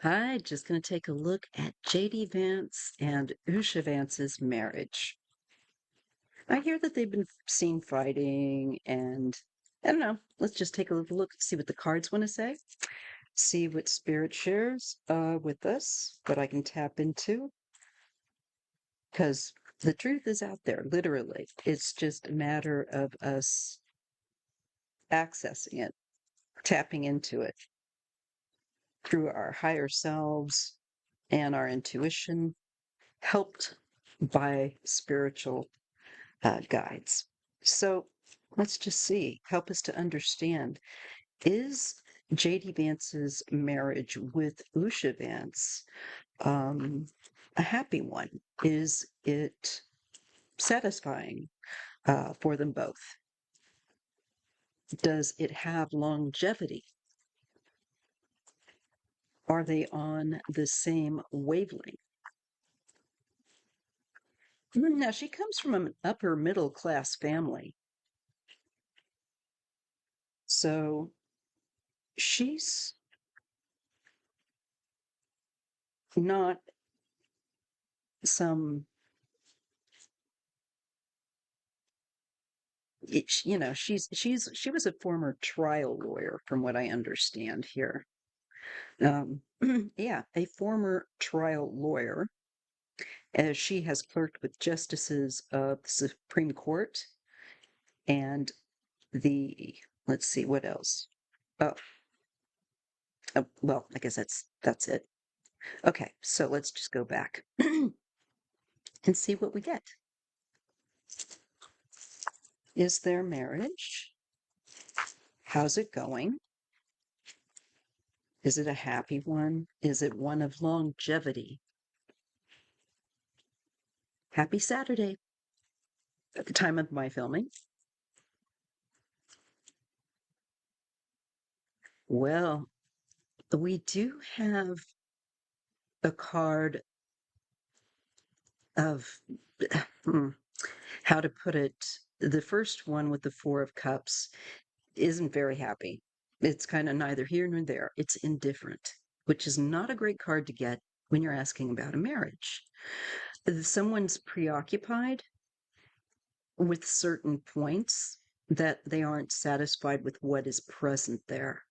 Hi, just going to take a look at JD Vance and Usha Vance's marriage. I hear that they've been seen fighting, and I don't know. Let's just take a little look, see what the cards want to say, see what Spirit shares with us, what I can tap into, because the truth is out there, literally. It's just a matter of us accessing it, tapping into it through our higher selves and our intuition, helped by spiritual guides. So let's just see, help us to understand, is JD Vance's marriage with Usha Vance um, a happy one? Is it satisfying for them both? Does it have longevity? Are they on the same wavelength? Now, she comes from an upper middle class family. So she's not some she was a former trial lawyer from what I understand here. Um, yeah, a former trial lawyer, as she has clerked with justices of the Supreme Court and the let's see what else. Oh, well, I guess that's it. Okay, so let's just go back and see what we get. Is their marriage? How's it going? Is it a happy one? Is it one of longevity? Happy Saturday at the time of my filming. Well, we do have a card of hmm, how to put it. The first one with the Four of Cups isn't very happy. It's kind of neither here nor there. It's indifferent, which is not a great card to get when you're asking about a marriage. Someone's preoccupied with certain points that they aren't satisfied with what is present there.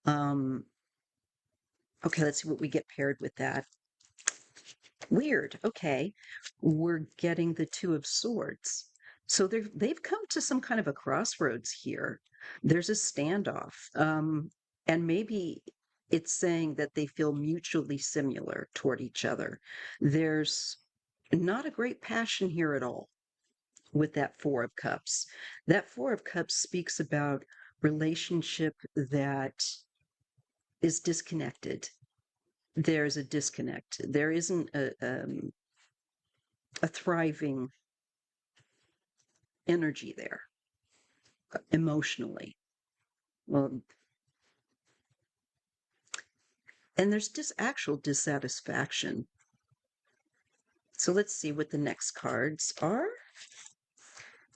Um, okay, let's see what we get paired with that. Weird. Okay. We're getting the Two of Swords. So they've come to some kind of a crossroads here. There's a standoff. And maybe it's saying that they feel mutually similar toward each other. There's not a great passion here at all with that Four of Cups. That Four of Cups speaks about relationship that is disconnected. There's a disconnect. There isn't a thriving energy there emotionally. Well, and there's just actual dissatisfaction. So let's see what the next cards are.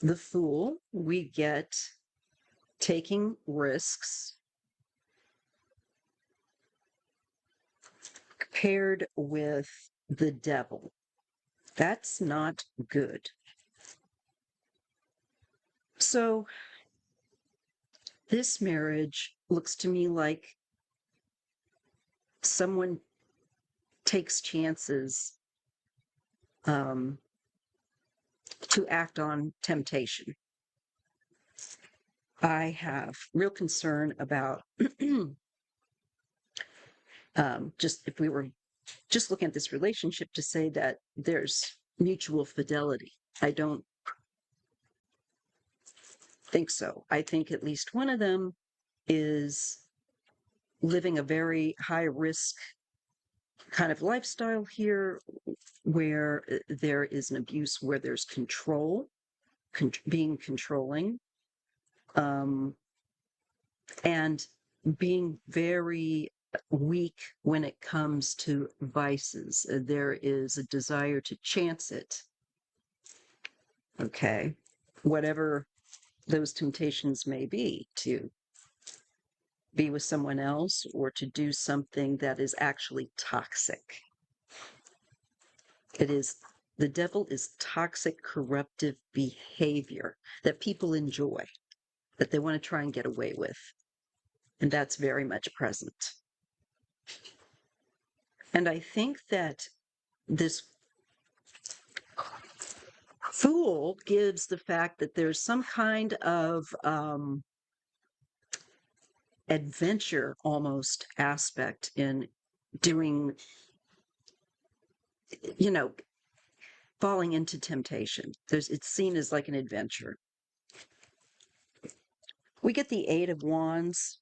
The Fool, we get taking risks paired with the Devil. That's not good. So this marriage looks to me like someone takes chances um, to act on temptation. I have real concern about just if we were just looking at this relationship to say that there's mutual fidelity. I don't think so. I think at least one of them is living a very high risk kind of lifestyle here where there is an abuse, where there's control, being controlling, um, and being very weak when it comes to vices. There is a desire to chance it. Okay. Whatever those temptations may be, to be with someone else or to do something that is actually toxic. It is the devil is toxic, corruptive behavior that people enjoy, that they want to try and get away with. And that's very much present. And I think that this fool gives the fact that there's some kind of adventure almost aspect in doing, you know, falling into temptation. It's seen as like an adventure. We get the Eight of Wands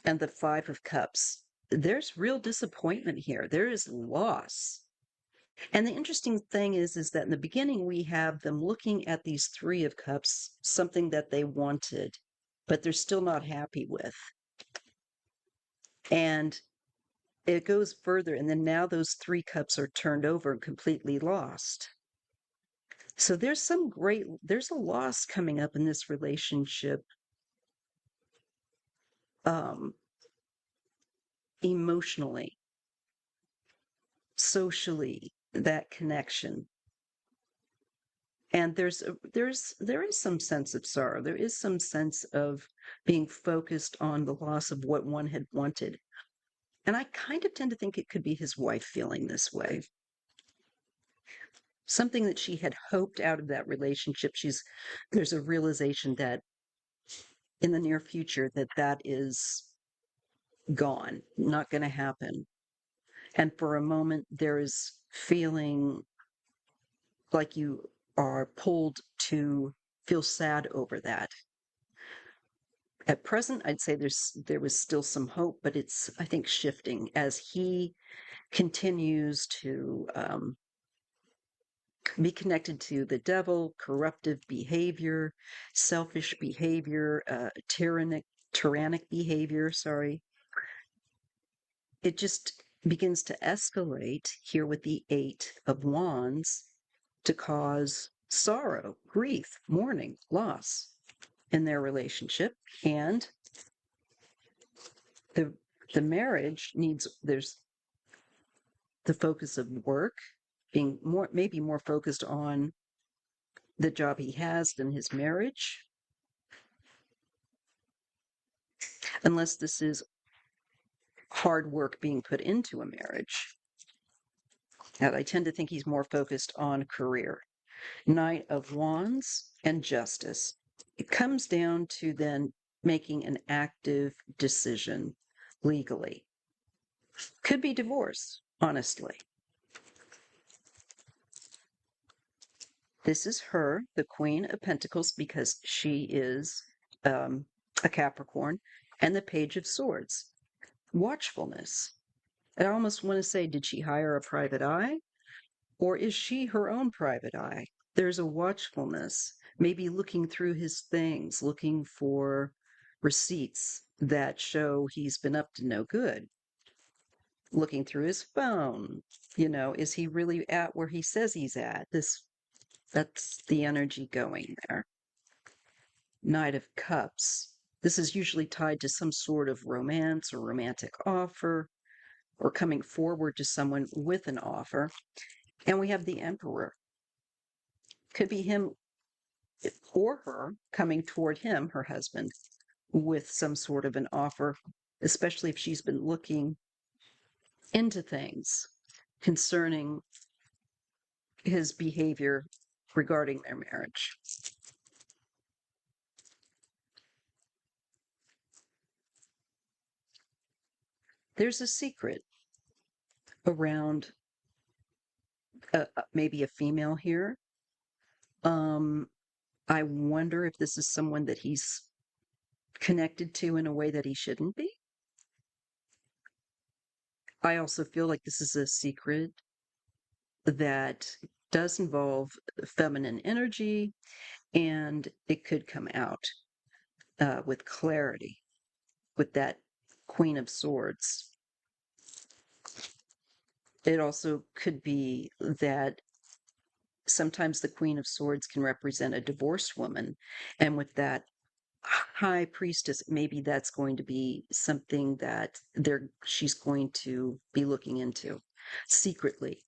and the Five of Cups. There's real disappointment here. There is loss. And the interesting thing is that in the beginning we have them looking at these Three of Cups, something that they wanted, but they're still not happy with. And it goes further, and then now those Three Cups are turned over and completely lost. So there's a loss coming up in this relationship, um, emotionally, socially, that connection. And there is some sense of sorrow. There is some sense of being focused on the loss of what one had wanted. And I kind of tend to think it could be his wife feeling this way. Something that she had hoped out of that relationship. There's a realization that in the near future that is gone, not going to happen. And for a moment, there is feeling like you are pulled to feel sad over that. At present, I'd say there was still some hope, but it's, I think, shifting as he continues to be connected to the devil, corruptive behavior, selfish behavior, tyrannic behavior, sorry. It just begins to escalate here with the Eight of Wands to cause sorrow, grief, mourning, loss in their relationship. And the the marriage there's the focus of work being maybe more focused on the job he has than his marriage, unless this is hard work being put into a marriage. And I tend to think he's more focused on career. Knight of Wands and Justice. It comes down to then making an active decision legally. Could be divorce, honestly. This is her, the Queen of Pentacles, because she is a Capricorn, and the Page of Swords. Watchfulness. I almost want to say, did she hire a private eye? Or is she her own private eye? There's a watchfulness, maybe looking through his things, looking for receipts that show he's been up to no good, looking through his phone. Is he really at where he says he's at? That's the energy going there. Knight of Cups. This is usually tied to some sort of romance or romantic offer or coming forward to someone with an offer. And we have the Emperor. Could be him or her coming toward him, her husband, with some sort of an offer, especially if she's been looking into things concerning his behavior regarding their marriage. There's a secret around maybe a female here. I wonder if this is someone that he's connected to in a way that he shouldn't be. I also feel like this is a secret that does involve feminine energy, and it could come out with clarity with that Queen of Swords. It also could be that sometimes the Queen of Swords can represent a divorced woman, and with that high priestess, maybe that's going to be something that she's going to be looking into secretly,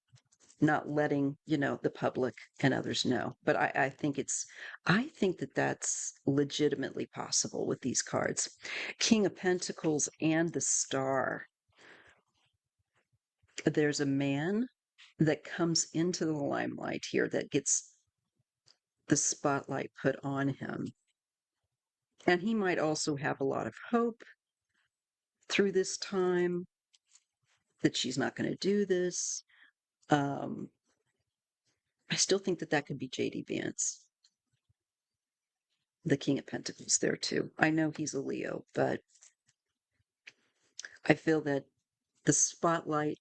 not letting, the public and others know. But I think that that's legitimately possible with these cards. King of Pentacles and the Star. There's a man that comes into the limelight here that gets the spotlight put on him. And he might also have a lot of hope through this time that she's not going to do this. Um, I still think that that could be JD Vance, the King of Pentacles there too. I know he's a Leo, but I feel that the spotlight,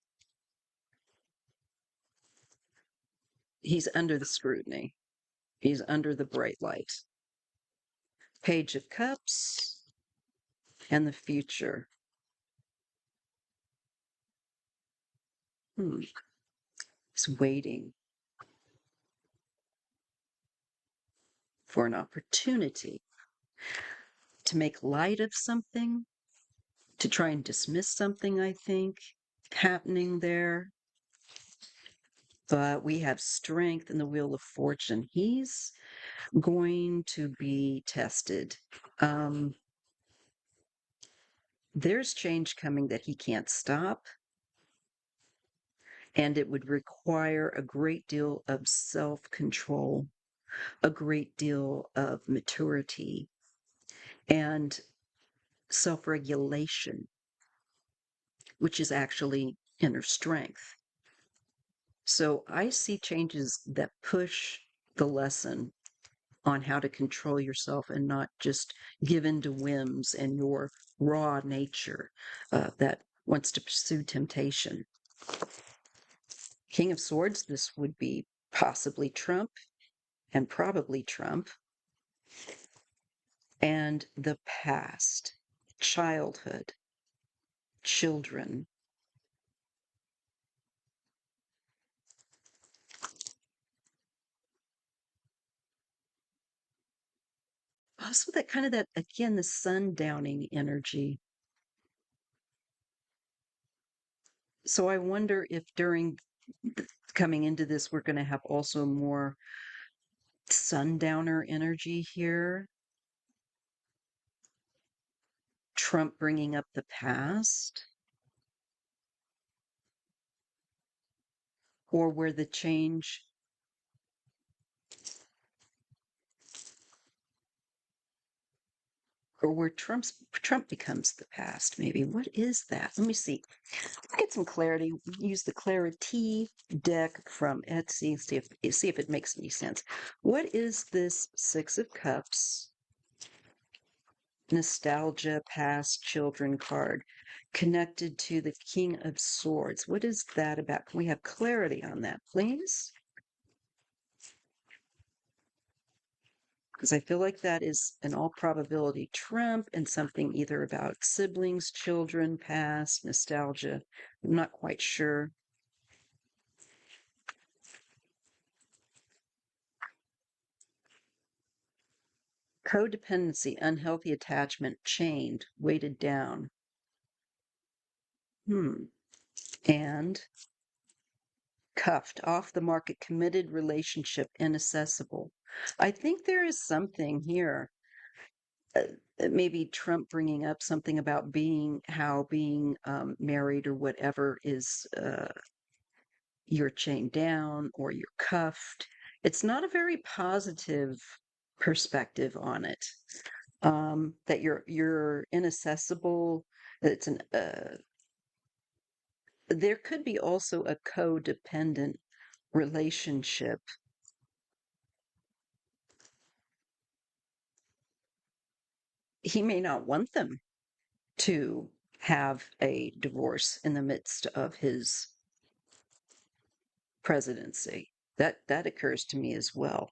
he's under the scrutiny. He's under the bright light. Page of Cups and the future. He's waiting for an opportunity to make light of something, to try and dismiss something, I think, happening there. But we have strength in the Wheel of Fortune. He's going to be tested. There's change coming that he can't stop, and it would require a great deal of self-control, a great deal of maturity, and self-regulation, which is actually inner strength. So I see changes that push the lesson on how to control yourself and not just give in to whims and your raw nature that wants to pursue temptation. King of Swords, this would be possibly Trump and probably Trump. And the past, childhood, children. Also that kind of that, again, the sundowning energy. So I wonder if coming into this, we're going to have also more sundowner energy here. Trump bringing up the past, or where the change, or where Trump becomes the past. Maybe what is that? Let me see. Get some clarity. Use the Clarity deck from Etsy. See if it makes any sense. What is this Six of Cups? Nostalgia, past, children card connected to the King of Swords. What is that about? Can we have clarity on that, please? Because I feel like that is, in all probability, Trump and something either about siblings, children, past, nostalgia. I'm not quite sure. Codependency, unhealthy attachment, chained, weighted down. And cuffed, off the market, committed relationship, inaccessible. I think there is something here. Maybe Trump bringing up something about being married or whatever is you're chained down or you're cuffed. It's not a very positive perspective on it. That you're inaccessible. It's an there could be also a codependent relationship. He may not want them to have a divorce in the midst of his presidency. That occurs to me as well.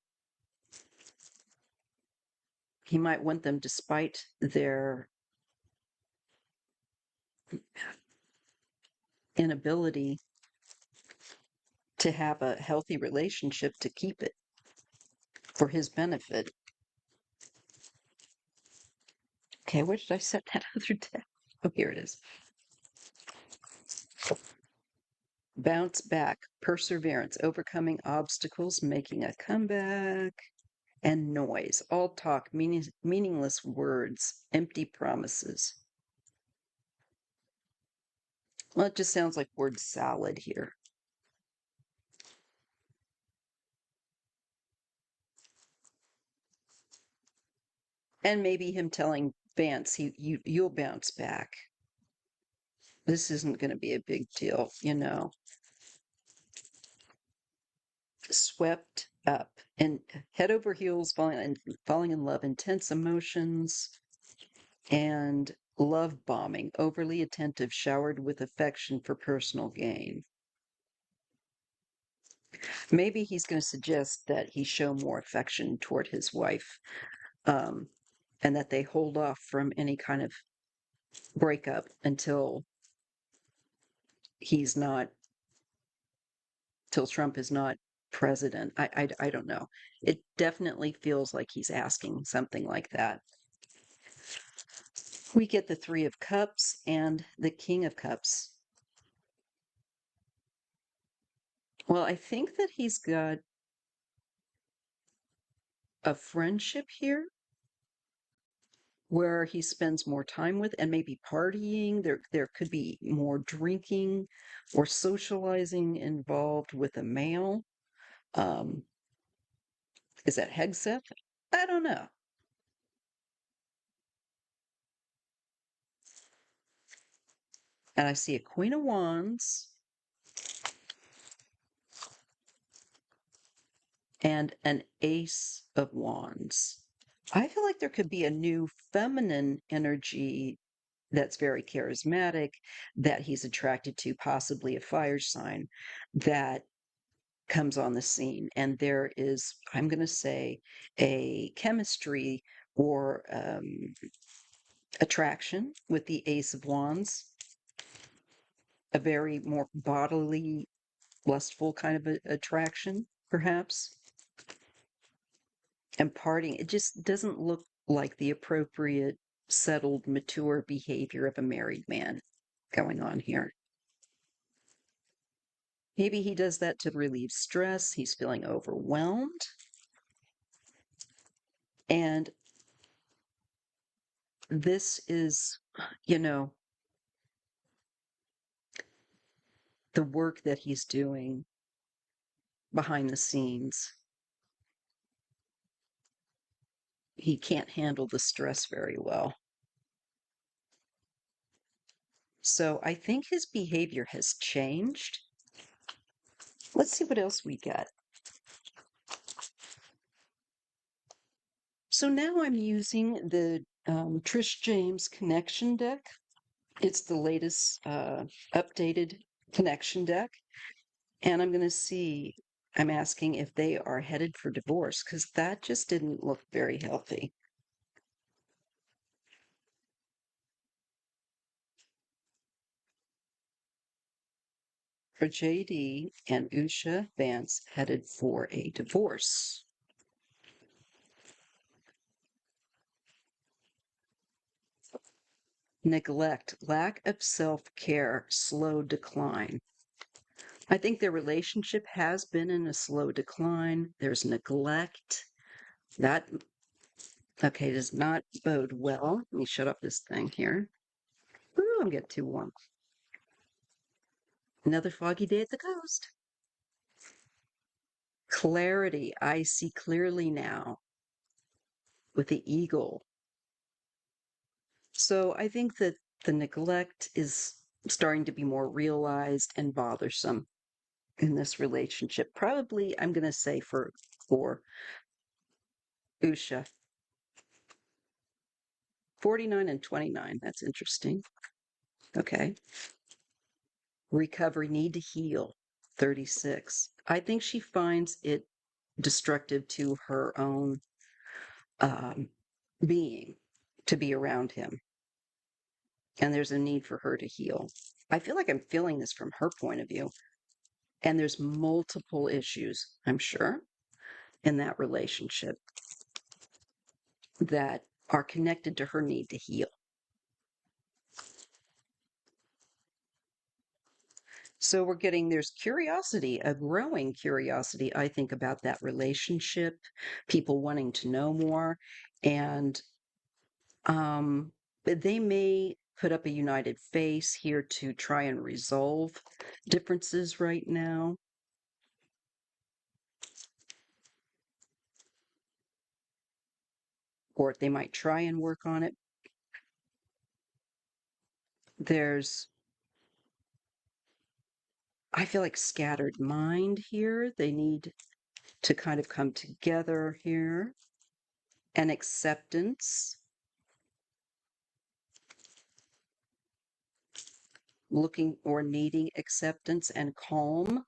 He might want them despite their inability to have a healthy relationship to keep it for his benefit. Okay, where did I set that other deck? Oh, here it is. Bounce back, perseverance, overcoming obstacles, making a comeback, and noise. All talk, meaningless words, empty promises. Well, it just sounds like word salad here. And maybe him telling Vance, you'll bounce back. This isn't going to be a big deal, you know. Swept up and head over heels, falling in love, intense emotions, and love bombing, overly attentive, showered with affection for personal gain. Maybe he's going to suggest that he show more affection toward his wife, um, and that they hold off from any kind of breakup until he's not, till Trump is not president. I don't know. It definitely feels like he's asking something like that. We get the Three of Cups and the King of Cups. Well, I think that he's got a friendship here where he spends more time with and maybe partying. There could be more drinking or socializing involved with a male. Um, is that Hegseth? I don't know. And I see a Queen of Wands and an Ace of Wands. I feel like there could be a new feminine energy that's very charismatic, that he's attracted to, possibly a fire sign, that comes on the scene. And there is, I'm going to say, a chemistry or attraction with the Ace of Wands, a very more bodily, lustful kind of attraction, perhaps. And partying, it just doesn't look like the appropriate, settled, mature behavior of a married man going on here. Maybe he does that to relieve stress. He's feeling overwhelmed. And this is, you know, the work that he's doing behind the scenes. He can't handle the stress very well. So I think his behavior has changed. Let's see what else we got. So now I'm using the Trish James connection deck. It's the latest updated connection deck. And I'm going to see, I'm asking if they are headed for divorce because that just didn't look very healthy. For JD and Usha Vance headed for a divorce. Neglect, lack of self-care, slow decline. I think their relationship has been in a slow decline. There's neglect. That, okay, does not bode well. Let me shut up this thing here. Ooh, I'm getting too warm. Another foggy day at the coast. Clarity. I see clearly now with the eagle. So I think that the neglect is starting to be more realized and bothersome in this relationship. Probably, I'm going to say for Usha. 49 and 29. That's interesting. Okay. Recovery, need to heal. 36. I think she finds it destructive to her own um, being to be around him. And there's a need for her to heal. I feel like I'm feeling this from her point of view. And there's multiple issues, I'm sure, in that relationship that are connected to her need to heal. So we're getting there's curiosity, a growing curiosity, I think, about that relationship, people wanting to know more. And they may put up a united face here to try and resolve differences right now. Or they might try and work on it. There's, I feel like scattered mind here. They need to kind of come together here. And acceptance, looking or needing acceptance and calm.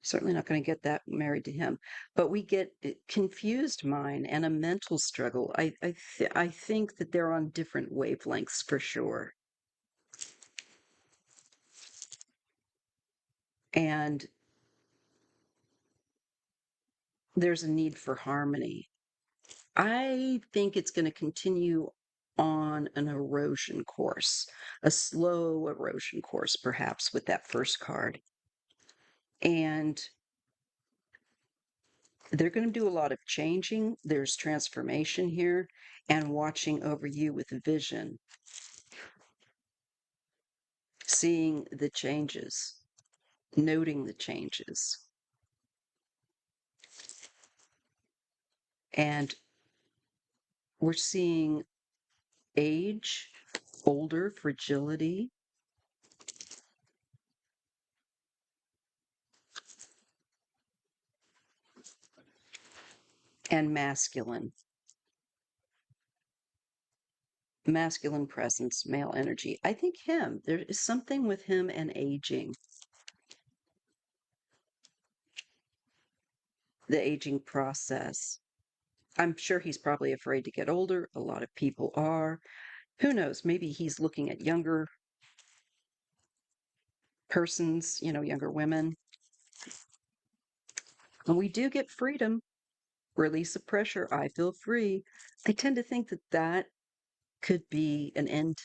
Certainly not going to get that married to him, but we get confused mind and a mental struggle. I think that they're on different wavelengths for sure. And there's a need for harmony. I think it's going to continue on an erosion course, a slow erosion course, perhaps, with that first card. And they're going to do a lot of changing. There's transformation here and watching over you with vision, seeing the changes, noting the changes. And we're seeing age, older, fragility, and masculine presence, male energy. I think him, there is something with him and aging, the aging process. I'm sure he's probably afraid to get older. A lot of people are. Who knows? Maybe he's looking at younger persons, younger women. And we do get freedom, release of pressure. I feel free. I tend to think that that could be an end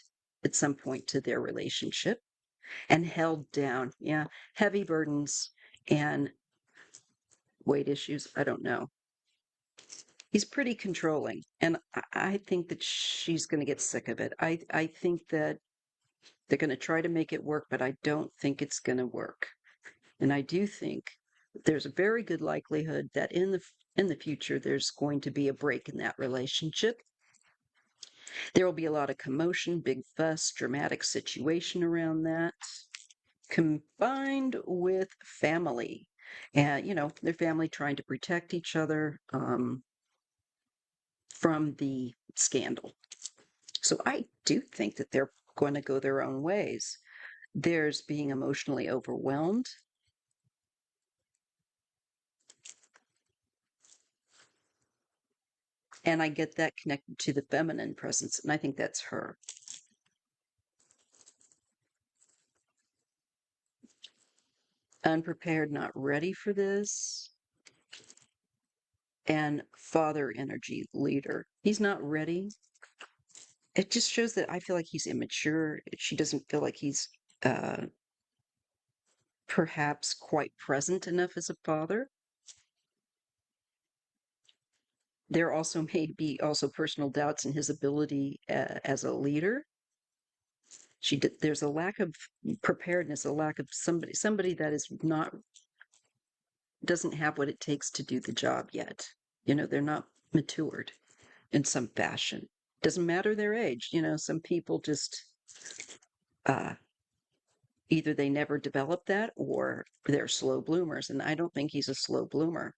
at some point to their relationship and held down. Yeah, heavy burdens and weight issues. I don't know. He's pretty controlling, and I think that she's going to get sick of it. I think that they're going to try to make it work, but I don't think it's going to work. And I do think there's a very good likelihood that in the future there's going to be a break in that relationship. There will be a lot of commotion, big fuss, dramatic situation around that, combined with family. And, their family trying to protect each other from the scandal. So I do think that they're going to go their own ways. There's being emotionally overwhelmed. And I get that connected to the feminine presence. And I think that's her. Unprepared, not ready for this. And father energy, leader. He's not ready. It just shows that I feel like he's immature. She doesn't feel like he's uh, perhaps quite present enough as a father. There also may be also personal doubts in his ability as a leader. There's a lack of preparedness, a lack of somebody that is not doesn't have what it takes to do the job yet. They're not matured in some fashion. Doesn't matter their age. Some people just uh, either they never develop that or they're slow bloomers. And I don't think he's a slow bloomer.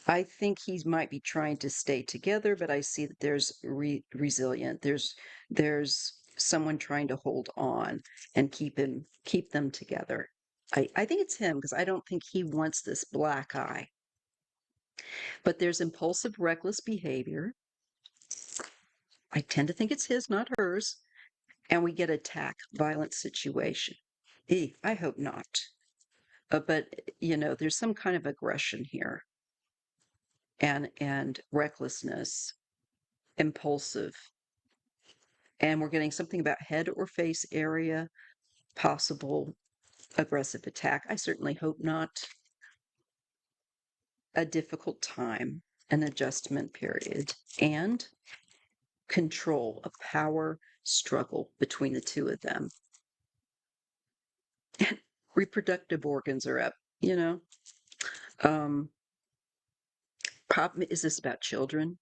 I think he might be trying to stay together, but I see that there's resilient. There's someone trying to hold on and keep them together. I think it's him because I don't think he wants this black eye. But there's impulsive, reckless behavior. I tend to think it's his, not hers. And we get attack, violent situation. I hope not. But there's some kind of aggression here and recklessness, impulsive. And we're getting something about head or face area, possible aggressive attack. I certainly hope not. A difficult time, an adjustment period, and control, a power struggle between the two of them. And reproductive organs are up, you know. Um, Problem is this about children,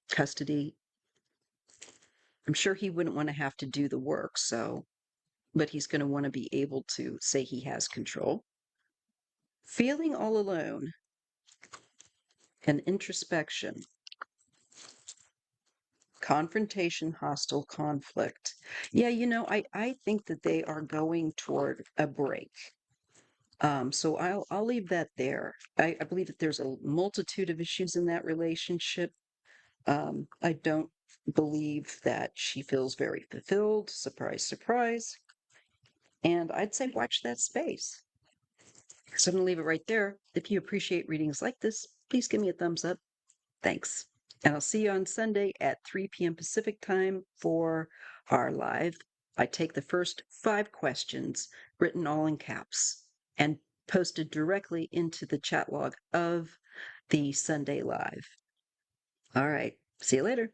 custody. I'm sure he wouldn't want to have to do the work, but he's going to want to be able to say he has control. Feeling all alone and introspection, confrontation, hostile conflict. Yeah, I think that they are going toward a break. So I'll leave that there. I believe that there's a multitude of issues in that relationship. I don't believe that she feels very fulfilled. Surprise, surprise. And I'd say watch that space. So I'm going to leave it right there. If you appreciate readings like this, please give me a thumbs up. Thanks. And I'll see you on Sunday at 3 p.m. Pacific time for our live. I take the first 5 questions, written all in caps, and posted directly into the chat log of the Sunday live. All right. See you later.